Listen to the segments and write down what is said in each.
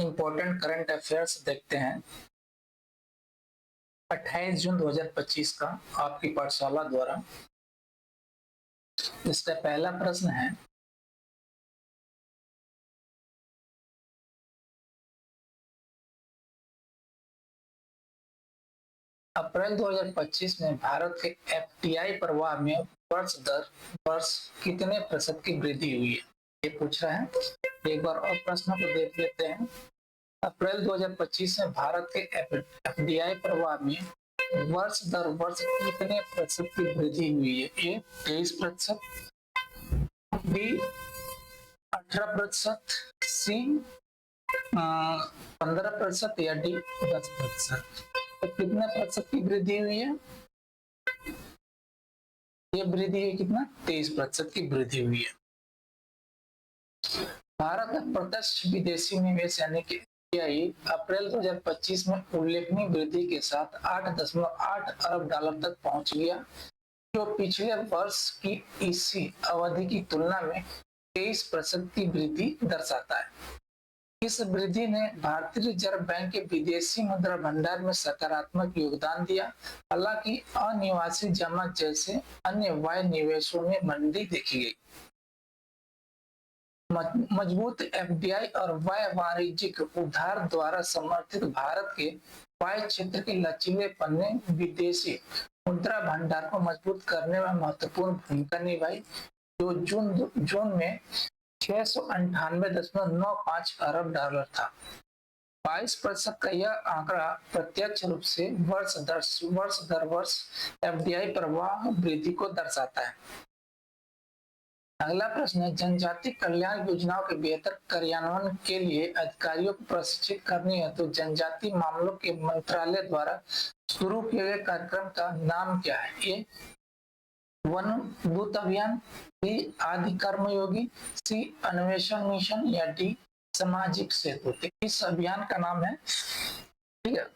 Important current affairs देखते हैं। 28 जून 2025 का आपकी पाठशाला द्वारा। इसका पहला प्रश्न है, अप्रैल 2025 में भारत के एफडीआई प्रवाह में वर्ष कितने प्रतिशत की वृद्धि हुई है, ये पूछ रहा है। एक बार और प्रश्न को देख लेते हैं। अप्रैल 2025 में भारत के एफडीआई प्रवाह में वर्ष दर वर्ष कितने प्रतिशत की वृद्धि हुई है? ए 23%, बी 18%, सी 15% या डी 10%। तो कितने प्रतिशत की वृद्धि हुई है? ये वृद्धि है कितना? 23% की वृद्धि हुई है। भारत में प्रत्यक्ष विदेशी निवेश यानी कि अप्रैल 2025 में उल्लेखनीय वृद्धि के साथ 8.8 अरब डॉलर तक पहुंच गया, जो पिछले वर्ष की इसी अवधि की तुलना में 23% की वृद्धि दर्शाता है। इस वृद्धि ने भारतीय रिजर्व बैंक के विदेशी मुद्रा भंडार में सकारात्मक योगदान दिया। हालांकि अनिवासी जमा जैसे अन्य बाह्य निवेशों में मंदी देखी गई। मजबूत एफडीआई और बाह्य वाणिज्यिक उधार द्वारा समर्थित भारत के बाह्य क्षेत्र के लचीलेपन ने विदेशी मुद्रा भंडार को मजबूत करने में महत्वपूर्ण भूमिका निभाई, जो जून में 698.95 अरब डॉलर था। 22% का यह आंकड़ा प्रत्यक्ष रूप से वर्ष दर वर्ष एफडीआई प्रवाह वृद्धि को दर्शाता है। अगला प्रश्न है, जनजाति कल्याण योजनाओं के बेहतर कार्यान्वयन के लिए अधिकारियों को प्रशिक्षित करने हेतु जनजाति मामलों के मंत्रालय द्वारा शुरू किए गए कार्यक्रम का नाम क्या है? ए वन दूत अभियान, बी आदि कर्मयोगी, सी अन्वेषण मिशन या डी सामाजिक सेतु। इस अभियान का नाम है, ठीक है,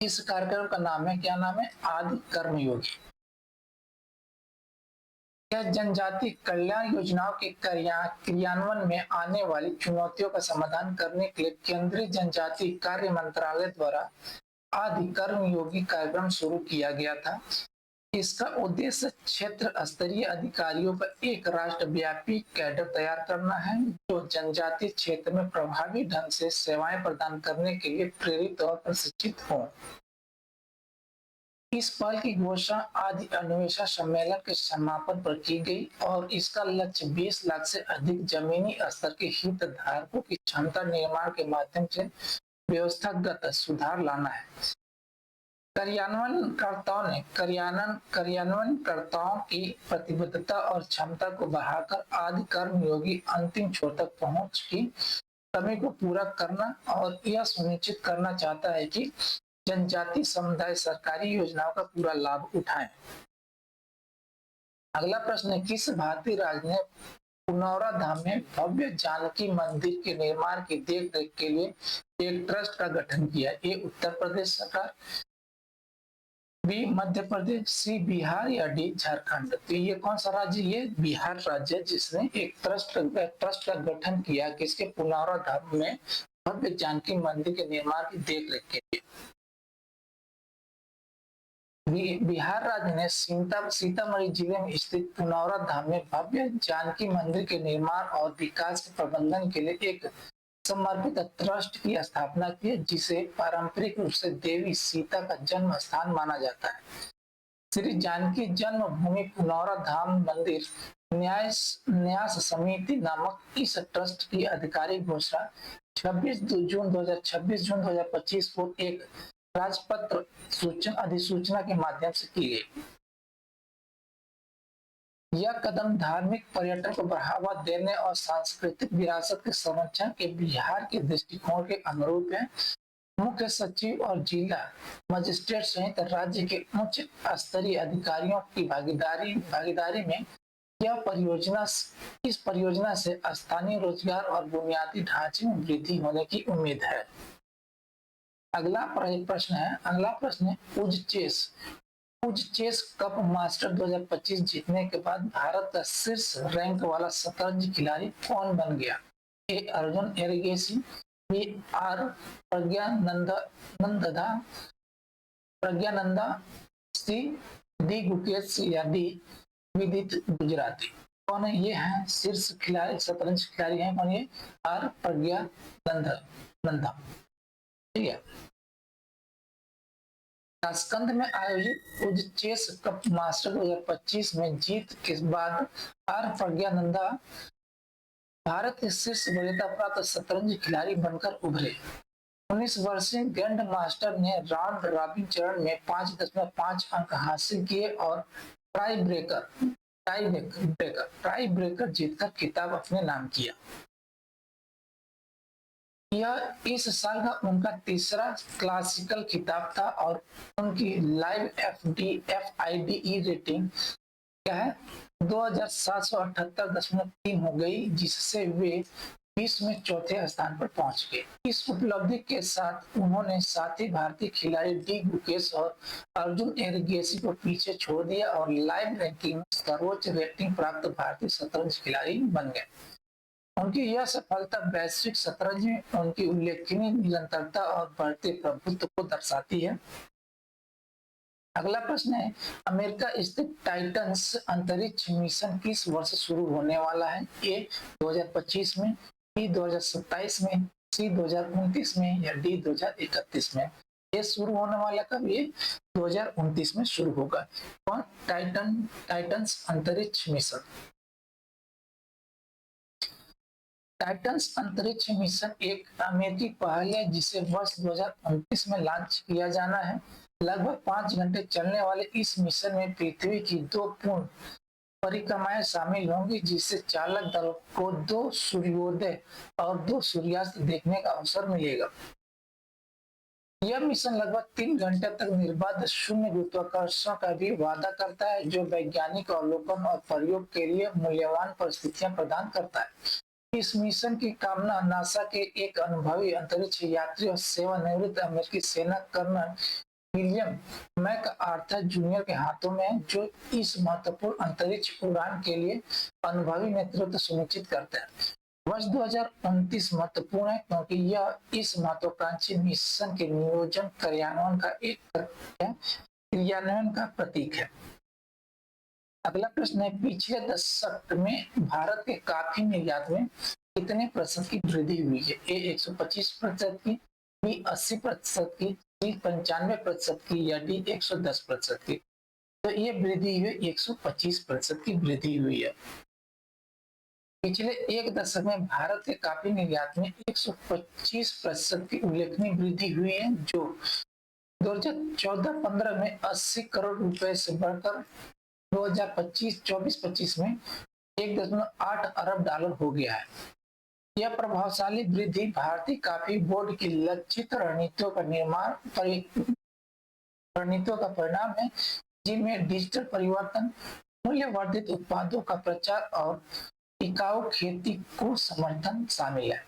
इस कार्यक्रम का नाम है, क्या नाम है? आदि कर्मयोगी। यह जनजाति कल्याण योजनाओं के क्रियान्वयन में आने वाली चुनौतियों का समाधान करने के लिए केंद्रीय जनजाति कार्य मंत्रालय द्वारा आदि कर्मयोगी कार्यक्रम शुरू किया गया था। इसका उद्देश्य क्षेत्र स्तरीय अधिकारियों का एक राष्ट्रव्यापी कैडर तैयार करना है, जो जनजातीय क्षेत्र में प्रभावी ढंग से सेवाएं प्रदान करने के लिए प्रेरित और प्रशिक्षित हों। इस पहल की घोषणा आदि अन्वेषण सम्मेलन के समापन पर की गई और इसका लक्ष्य 20 लाख से अधिक जमीनी स्तर के हितधारकों की क्षमता निर्माण के माध्यम से व्यवस्थागत सुधार लाना है। कार्यान्वयनकर्ताओं की प्रतिबद्धता और क्षमता को बढ़ाकर आदि कर्मयोगी अंतिम छोर तक पहुंच की कमी को पूरा करना और यह सुनिश्चित करना चाहता है कि जनजाति समुदाय सरकारी योजनाओं का पूरा लाभ उठाएं। अगला प्रश्न है, किस भारतीय राज्य ने पुनौरा धाम में भव्य जानकी मंदिर के निर्माण की देखरेख के लिए एक ट्रस्ट का गठन किया? ए उत्तर प्रदेश सरकार, बी मध्य प्रदेश, सी बिहार या डी झारखंड। तो ये कौन सा राज्य? ये बिहार राज्य है जिसने एक ट्रस्ट का गठन किया किसके? पुनौरा धाम में भव्य जानकी मंदिर के निर्माण की देखरेख के लिए। बिहार राज्य ने सीतामढ़ी जिले में स्थित पुनौरा धाम में भव्य जानकी मंदिर के निर्माण और विकास के प्रबंधन के लिए एक समर्पित ट्रस्ट की स्थापना की, जिसे पारंपरिक रूप से देवी सीता का जन्म स्थान माना जाता है। श्री जानकी जन्मभूमि पुनौरा धाम मंदिर न्यास समिति नामक इस ट्रस्ट की आधिकारिक घोषणा 26 जून 2025 को एक राजपत्र अधिसूचना के माध्यम से की गई। यह कदम धार्मिक पर्यटन को बढ़ावा देने और सांस्कृतिक विरासत के संरक्षण के बिहार के दृष्टिकोण के अनुरूप है। मुख्य सचिव और जिला मजिस्ट्रेट सहित राज्य के उच्च स्तरीय अधिकारियों की भागीदारी में इस परियोजना से स्थानीय रोजगार और बुनियादी ढांचे में वृद्धि होने की उम्मीद है। अगला प्रश्न है उजचेस पूज चेस कप मास्टर 2025 जीतने के बाद भारत का शीर्ष रैंक वाला शतरंज खिलाड़ी कौन बन गया? A Arjun Erigaisi, B R Praggnanandhaa Praggnanandhaa, C D Gukesh या डी विदित गुजराती। कौन है ये? है शीर्ष खिलाड़ी, शतरंज खिलाड़ी हैं कौन ये? आर प्रज्ञानंदा। ठीक है। ताशकंद में आयोजित पूज चेस कप मास्टर 2025 में जीत के बाद आर प्रज्ञानंदा भारत के शीर्ष वरीयता प्राप्त शतरंज खिलाड़ी बनकर उभरे। 19 वर्षीय ग्रैंड मास्टर ने राउंड रॉबिन चरण में 5.5 अंक हासिल किए और टाई ब्रेकर जीतकर खिताब अपने नाम किया। यह इस साल का उनका तीसरा क्लासिकल खिताब था और उनकी लाइव FIDE रेटिंग क्या है? 2778.3 हो गई, जिससे वे विश्व में चौथे स्थान पर पहुंच गए। इस उपलब्धि के साथ उन्होंने साथी भारतीय खिलाड़ी डी गुकेश और अर्जुन एरिगेसी को पीछे छोड़ दिया और लाइव रैंकिंग में सर्वोच्च रेटिंग प्राप्त भारतीय शतरंज खिलाड़ी बन गए। उनकी यह सफलता वैश्विक शतरंज में उनकी उल्लेखनीय निरंतरता और बढ़ते प्रभुत्व को दर्शाती है। अगला प्रश्न है, अमेरिका स्थित टाइटन्स अंतरिक्ष मिशन किस वर्ष शुरू होने वाला है? ए 2025 में, बी 2027 में, सी 2029 में या डी 2031 में? ये शुरू होने वाला कब? ये 2029 में शुरू होगा। कौन? टाइटन्स अंतरिक्ष मिशन। टाइटन्स अंतरिक्ष मिशन एक अमेरिकी पहल है जिसे वर्ष 2029 में लॉन्च किया जाना है। लगभग 5 घंटे चलने वाले इस मिशन में पृथ्वी की 2 पूर्ण परिक्रमाएं शामिल होंगी, जिससे चालक दल को 2 सूर्योदय और 2 सूर्यास्त देखने का अवसर मिलेगा। यह मिशन लगभग 3 घंटे तक निर्बाध शून्य गुरुत्वाकर्षण का भी वादा करता है, जो वैज्ञानिक अवलोकन और प्रयोग के लिए मूल्यवान परिस्थितियां प्रदान करता है। इस मिशन की कामना नासा के एक अनुभवी अंतरिक्ष यात्री और सेवानिवृत्त अमेरिकी सेना कर्नल विलियम मैकआर्थर जूनियर के हाथों में है, जो इस महत्वपूर्ण अंतरिक्ष उड़ान के लिए अनुभवी नेतृत्व सुनिश्चित करते हैं। वर्ष 2029 महत्वपूर्ण है क्योंकि यह इस महत्वाकांक्षी मिशन के नियोजन क्रियान्वयन का प्रतीक है। अगला प्रश्न है, पिछले दशक में भारत के कॉफी निर्यात में कितने प्रतिशत की वृद्धि हुई है? ए 125% की, बी 80% की, सी 95% की या डी 110% की? तो ये वृद्धि हुई 125% की वृद्धि हुई है। पिछले एक दशक में भारत के कॉफी निर्यात में 125% की उल्लेखनीय वृद्धि हुई है, जो 2014-15 में 80 करोड़ रुपए से बढ़कर 2024-25 में 1.8 अरब डॉलर हो गया है। यह प्रभावशाली वृद्धि भारतीय कॉफी बोर्ड की लक्षित रणनीतियों का परिणाम है, जिनमें डिजिटल परिवर्तन, मूल्यवर्धित उत्पादों का प्रचार और टिकाऊ खेती को समर्थन शामिल है।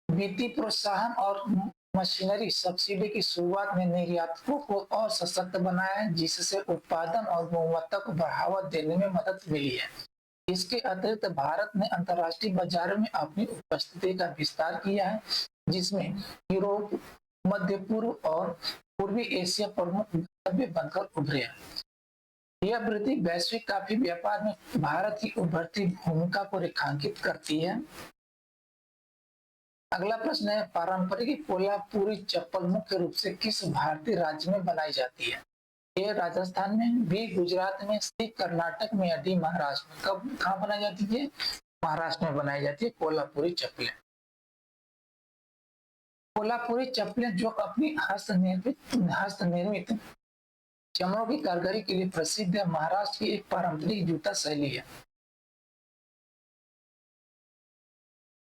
वित्तीय प्रोत्साहन और मशीनरी सब्सिडी की शुरुआत ने निर्यातकों को और सशक्त बनाया है, जिससे उत्पादन और गुणवत्ता को बढ़ावा देने में मदद मिली है। इसके अतिरिक्त भारत ने अंतर्राष्ट्रीय बाजारों में अपनी उपस्थिति का विस्तार किया है, जिसमें यूरोप, मध्य पूर्व और पूर्वी एशिया प्रमुख गंतव्य बनकर उभरे हैं। यह वृद्धि वैश्विक कॉफी व्यापार में भारत की उभरती भूमिका को रेखांकित करती है। अगला प्रश्न है, पारंपरिक कोल्हापुरी चप्पल मुख्य रूप से किस भारतीय राज्य में बनाई जाती है? ए राजस्थान में, बी गुजरात में, सी कर्नाटक में या डी महाराष्ट्र में? कहाँ बनाई जाती है? महाराष्ट्र में बनाई जाती है कोल्हापुरी चप्पलें। कोल्हापुरी चप्पलें जो अपनी हस्तनिर्मित चमड़ों की कारीगरी के लिए प्रसिद्ध है, महाराष्ट्र की एक पारंपरिक जूता शैली है।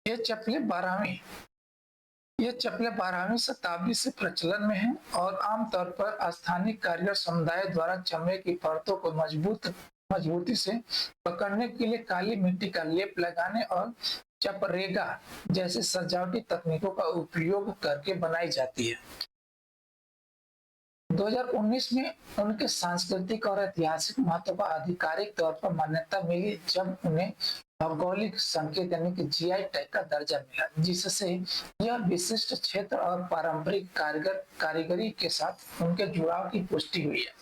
ये चप्पलें 12वीं शताब्दी से प्रचलन में हैं और आमतौर पर स्थानीय कारीगर समुदाय द्वारा चमड़े की परतों को मजबूती से पकड़ने के लिए काली मिट्टी का लेप लगाने और चपरेगा जैसे सजावटी तकनीकों का उपयोग करके बनाई जाती है। 2019 में उनके सांस्कृतिक और ऐतिहासिक महत्व को आधिकारिक तौर पर मान्यता मिली जब उन्हें भौगोलिक संकेत यानी कि जीआई टैग का दर्जा मिला, जिससे यह विशिष्ट क्षेत्र और पारंपरिक कारीगरी के साथ उनके जुड़ाव की पुष्टि हुई है।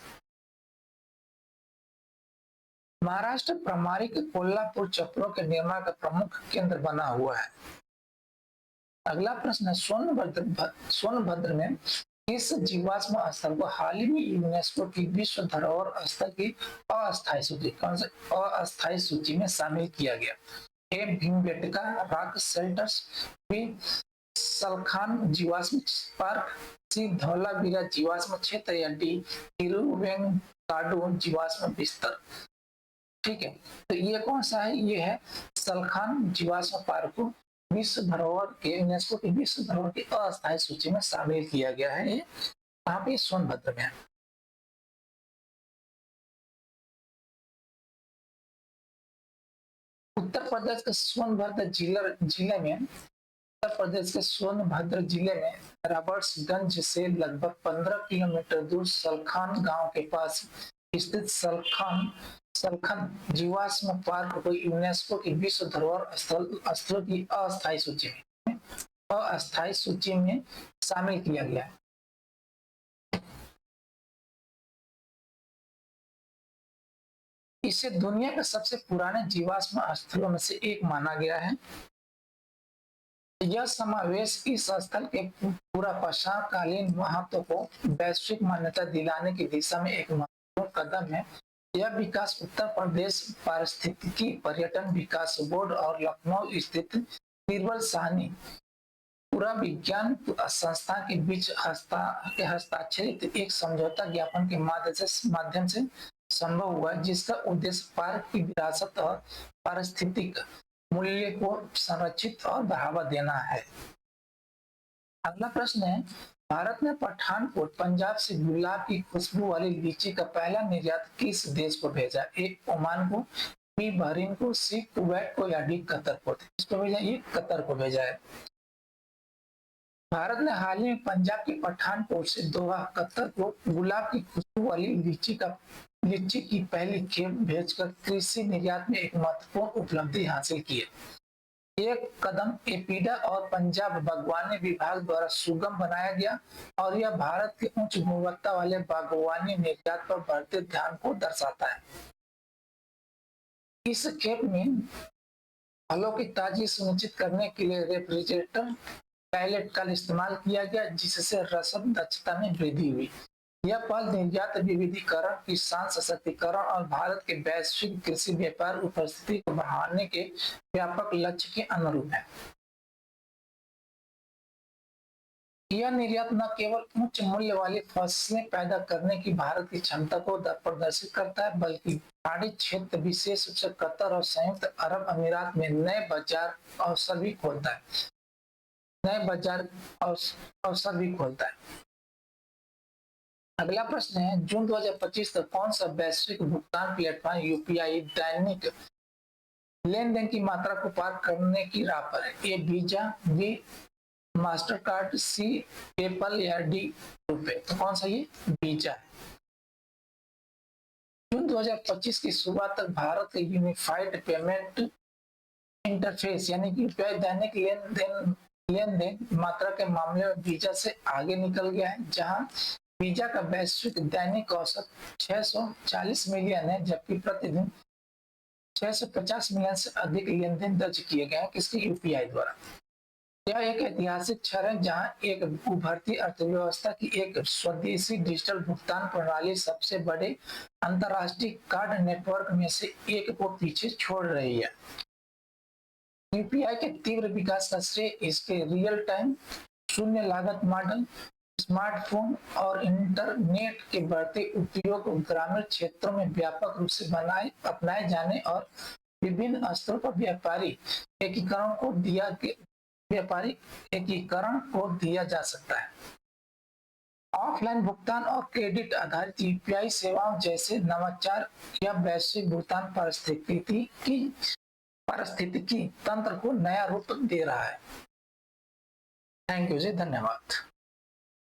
महाराष्ट्र प्रामाणिक कोल्हापुर चप्पलों के निर्माण का प्रमुख केंद्र बना हुआ है। अगला प्रश्न है, सोनभद्र में इस जीवाश्म स्थल को हाल ही में यूनेस्को की विश्व धरोहर स्थल की अस्थायी सूची, कौन से अस्थायी सूची में शामिल किया गया? ए Bhimbetka rock shelters, B Salkhan जीवाश्म पार्क, सी धौलावीरा जीवाश्म क्षेत्र, या डी तिरुवेंकाडु जीवाश्म बिस्तर। ठीक है, तो ये कौन सा है? ये है सलखान जीवाश्म पार्क को विश्व धरोहर के यूनेस्को की विश्व धरोहर की अस्थायी सूची में शामिल किया गया है। ये कहाँ पे? सोनभद्र में। उत्तर प्रदेश के सोनभद्र जिले में उत्तर प्रदेश के सोनभद्र जिले में रॉबर्ट्सगंज से लगभग 15 किलोमीटर दूर सलखान गांव के पास स्थित सलखन जीवाश्म पार्क को यूनेस्को की विश्व धरोहर स्थलों की अस्थायी सूची में शामिल किया गया है। इसे दुनिया के सबसे पुराने जीवाश्म स्थलों में से एक माना गया है। यह समावेश इस स्थल के पुरापाषाणकालीन महत्व को वैश्विक मान्यता दिलाने की दिशा में एक महत्वपूर्ण कदम है। यह विकास उत्तर प्रदेश पारिस्थितिकी पर्यटन विकास बोर्ड और लखनऊ स्थित बीरबल साहनी पूरा विज्ञान संस्थान के बीच हस्ताक्षरित एक समझौता ज्ञापन के माध्यम से संभव हुआ, जिसका उद्देश्य पार्क की विरासत और पारिस्थितिक मूल्य को संरक्षित और बढ़ावा देना है। अगला प्रश्न है, भारत ने पठानकोट पंजाब से गुलाब की खुशबू वाली लीची का पहला निर्यात किस देश को भेजा? ए ओमान को, बी बहरीन को, सी कुवैत को, या डी कतर को? इसको भेजा, ये कतर को भेजा है। भारत ने हाल ही में पंजाब के पठानकोट से दोहा कतर को गुलाब की खुशबू वाली लीची की पहली खेप भेजकर कृषि निर्यात में एक महत्वपूर्ण उपलब्धि हासिल की है। एक कदम एपीडा और पंजाब बागवानी विभाग द्वारा सुगम बनाया गया और यह भारत के उच्च गुणवत्ता वाले बागवानी निर्यात पर बढ़ते ध्यान को दर्शाता है। इस खेप में फलों की ताजगी सुनिश्चित करने के लिए रेफ्रिजरेटर पैलेट का इस्तेमाल किया गया, जिससे रसद दक्षता में वृद्धि हुई। यह पहल निर्यात विविधीकरण, किसान सशक्तिकरण और भारत के वैश्विक कृषि व्यापार उपस्थिति को बढ़ाने के व्यापक लक्ष्य के अनुरूप है। यह निर्यात न केवल उच्च मूल्य वाली फसलें पैदा करने की भारत की क्षमता को प्रदर्शित करता है, बल्कि पहाड़ी क्षेत्र विशेष रूप से कतर और संयुक्त अरब अमीरात में नए बाजार अवसर भी खोलता है। अगला प्रश्न है, जून 2025 तक कौन सा वैश्विक भुगतान प्लेटफॉर्म यूपीआई दैनिक लेन देन की मात्रा को पार करने की राह पर है? A visa, B master card, C PayPal, या डी रुपए? तो कौन सा? ये वीजा है। जून 2025 की शुरुआत तक भारत के यूनिफाइड पेमेंट इंटरफेस यानी कि यूपीआई दैनिक लेन देन मात्रा के मामले में वीजा से आगे निकल गया है, जहां वीजा का वैश्विक दैनिक औसत 640 मिलियन है, जबकि प्रतिदिन 650 मिलियन से अधिक लेन देन दर्ज किए गए हैं किसके? यूपीआई द्वारा। यह एक ऐतिहासिक क्षण है जहां एक उभरती अर्थव्यवस्था की एक स्वदेशी डिजिटल भुगतान प्रणाली सबसे बड़े अंतरराष्ट्रीय कार्ड नेटवर्क में से एक को पीछे छोड़ रही है। यूपीआई के तीव्र विकास का श्रेय इसके रियल टाइम शून्य लागत मॉडल, स्मार्टफोन और इंटरनेट के बढ़ते उपयोग, ग्रामीण क्षेत्रों में व्यापक रूप से अपनाए जाने और विभिन्न स्तरों पर व्यापारी एकीकरण को दिया जा सकता है। ऑफलाइन भुगतान और क्रेडिट आधारित यूपीआई सेवाओं जैसे नवाचार या वैश्विक भुगतान पारिस्थितिकी तंत्र को नया रूप दे रहा है। थैंक यू जी, धन्यवाद।